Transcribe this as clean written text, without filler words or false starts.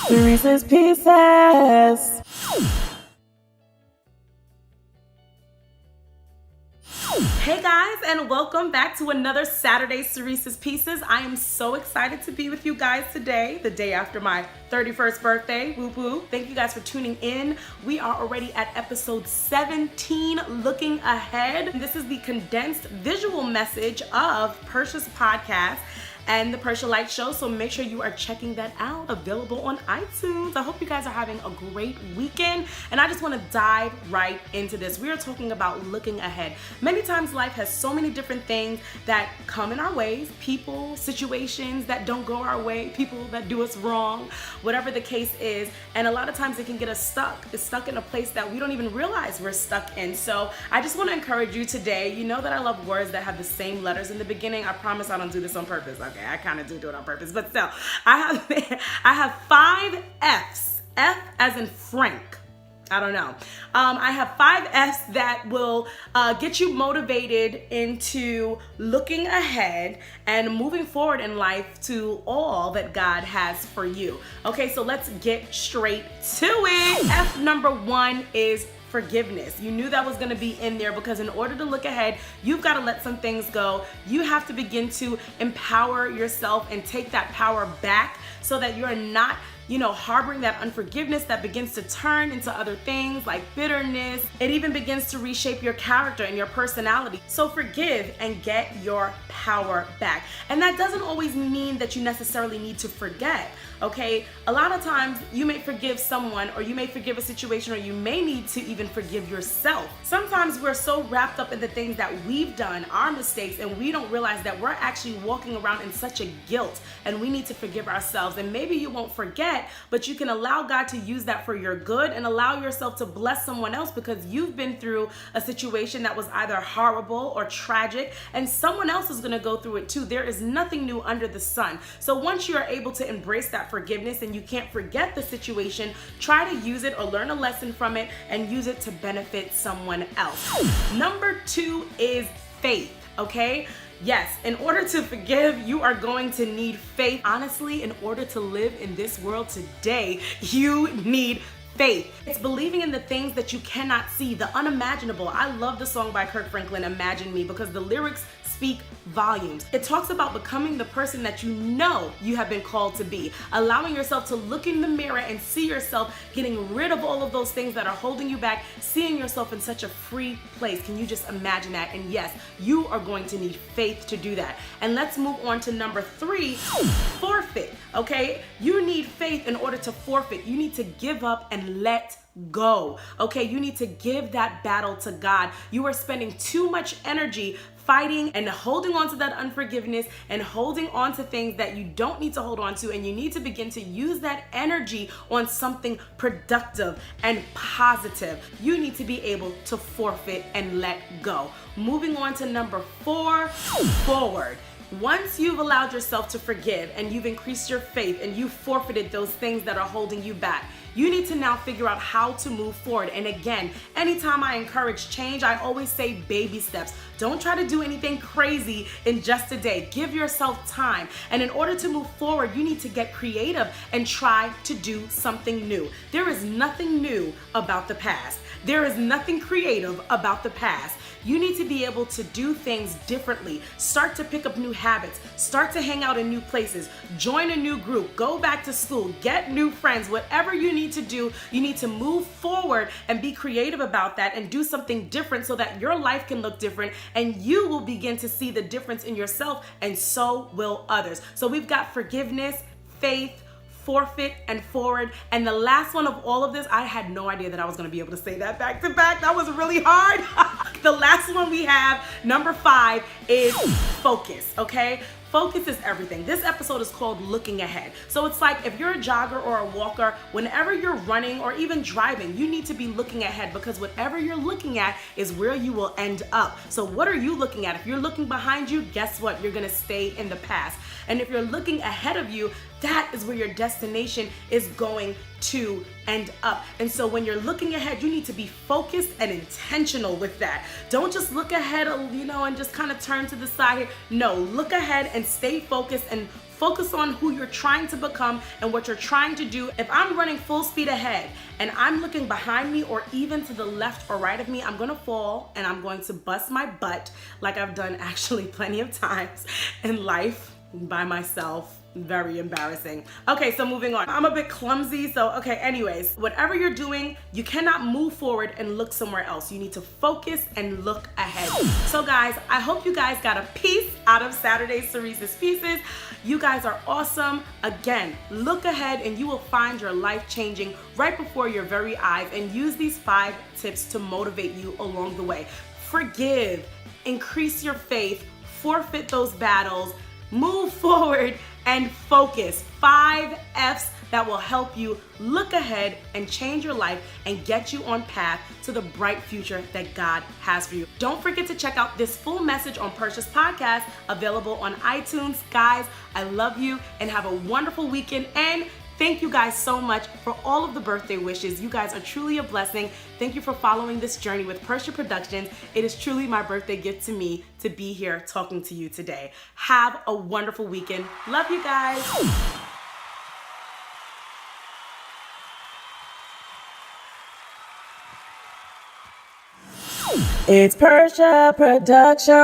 Sirece's Pieces. Hey guys, and welcome back to another Saturday Sirece's Pieces. I am so excited to be with you guys today, the day after my 31st birthday. Whoop whoop. Thank you guys for tuning in. We are already at episode 17, Looking Ahead. This is the condensed visual message of Percia's podcast and the Percia Light Show, so make sure you are checking that out, available on iTunes. I hope you guys are having a great weekend, and I just want to dive right into this. We are talking about looking ahead. Many times life has so many different things that come in our ways, people, situations that don't go our way, people that do us wrong, whatever the case is, and a lot of times it can get us stuck. It's stuck in a place that we don't even realize we're stuck in. So I just want to encourage you today. You know that I love words that have the same letters in the beginning. I promise I don't do this on purpose, okay? I kind of do it on purpose, but still, I have 5 F's. F as in Frank. I don't know. I have 5 F's that will get you motivated into looking ahead and moving forward in life to all that God has for you. Okay, so let's get straight to it. F number 1 is forgiveness. You knew that was going to be in there because in order to look ahead, you've got to let some things go. You have to begin to empower yourself and take that power back so that you're not harboring that unforgiveness that begins to turn into other things like bitterness. It even begins to reshape your character and your personality. So forgive and get your power back. And that doesn't always mean that you necessarily need to forget, okay? A lot of times you may forgive someone, or you may forgive a situation, or you may need to even forgive yourself. Sometimes we're so wrapped up in the things that we've done, our mistakes, and we don't realize that we're actually walking around in such a guilt, and we need to forgive ourselves. And maybe you won't forget, but you can allow God to use that for your good and allow yourself to bless someone else because you've been through a situation that was either horrible or tragic, and someone else is going to go through it too. There is nothing new under the sun. So once you are able to embrace that forgiveness and you can't forget the situation, try to use it or learn a lesson from it and use it to benefit someone else. Number 2 is faith, okay? Yes, in order to forgive, you are going to need faith. Honestly, in order to live in this world today, you need faith. It's believing in the things that you cannot see, the unimaginable. I love the song by Kirk Franklin, Imagine Me, because the lyrics speak volumes. It talks about becoming the person that you know you have been called to be, allowing yourself to look in the mirror and see yourself getting rid of all of those things that are holding you back, seeing yourself in such a free place. Can you just imagine that? And yes, you are going to need faith to do that. And let's move on to number 3, forfeit, okay? You need faith in order to forfeit. You need to give up and let go, okay? You need to give that battle to God. You are spending too much energy fighting and holding on to that unforgiveness and holding on to things that you don't need to hold on to, and you need to begin to use that energy on something productive and positive. You need to be able to forfeit and let go. Moving on to number 4, forward. Once you've allowed yourself to forgive and you've increased your faith and you've forfeited those things that are holding you back, you need to now figure out how to move forward. And again, anytime I encourage change, I always say baby steps. Don't try to do anything crazy in just a day. Give yourself time. And in order to move forward, you need to get creative and try to do something new. There is nothing new about the past. There is nothing creative about the past. You need to be able to do things differently. Start to pick up new habits. Start to hang out in new places. Join a new group. Go back to school. Get new friends. Whatever you need to do, you need to move forward and be creative about that and do something different so that your life can look different and you will begin to see the difference in yourself, and so will others. So we've got forgiveness, faith, forfeit, and forward. And the last one of all of this, I had no idea that I was going to be able to say that back to back. That was really hard. The last one we have, number 5, is focus, okay? Focus is everything. This episode is called Looking Ahead. So it's like if you're a jogger or a walker, whenever you're running or even driving, you need to be looking ahead because whatever you're looking at is where you will end up. So what are you looking at? If you're looking behind you, guess what? You're gonna stay in the past. And if you're looking ahead of you, that is where your destination is going to end up. And so when you're looking ahead, you need to be focused and intentional with that. Don't just look ahead, and just kind of turn to the side here. No, look ahead and stay focused and focus on who you're trying to become and what you're trying to do. If I'm running full speed ahead and I'm looking behind me or even to the left or right of me, I'm gonna fall and I'm going to bust my butt, like I've done actually plenty of times in life by myself. Very embarrassing. Okay, so moving on. I'm a bit clumsy, so okay, anyways, whatever you're doing, you cannot move forward and look somewhere else. You need to focus and look ahead. So guys, I hope you guys got a piece out of Saturday's Sirese's Pieces. You guys are awesome. Again, look ahead and you will find your life changing right before your very eyes, and use these 5 tips to motivate you along the way. Forgive, increase your faith, forfeit those battles, move forward, and focus. 5 F's that will help you look ahead and change your life and get you on path to the bright future that God has for you. Don't forget to check out this full message on Percia's podcast, available on iTunes. Guys, I love you and have a wonderful weekend. And thank you guys so much for all of the birthday wishes. You guys are truly a blessing. Thank you for following this journey with Percia Productions. It is truly my birthday gift to me to be here talking to you today. Have a wonderful weekend. Love you guys. It's Percia Productions.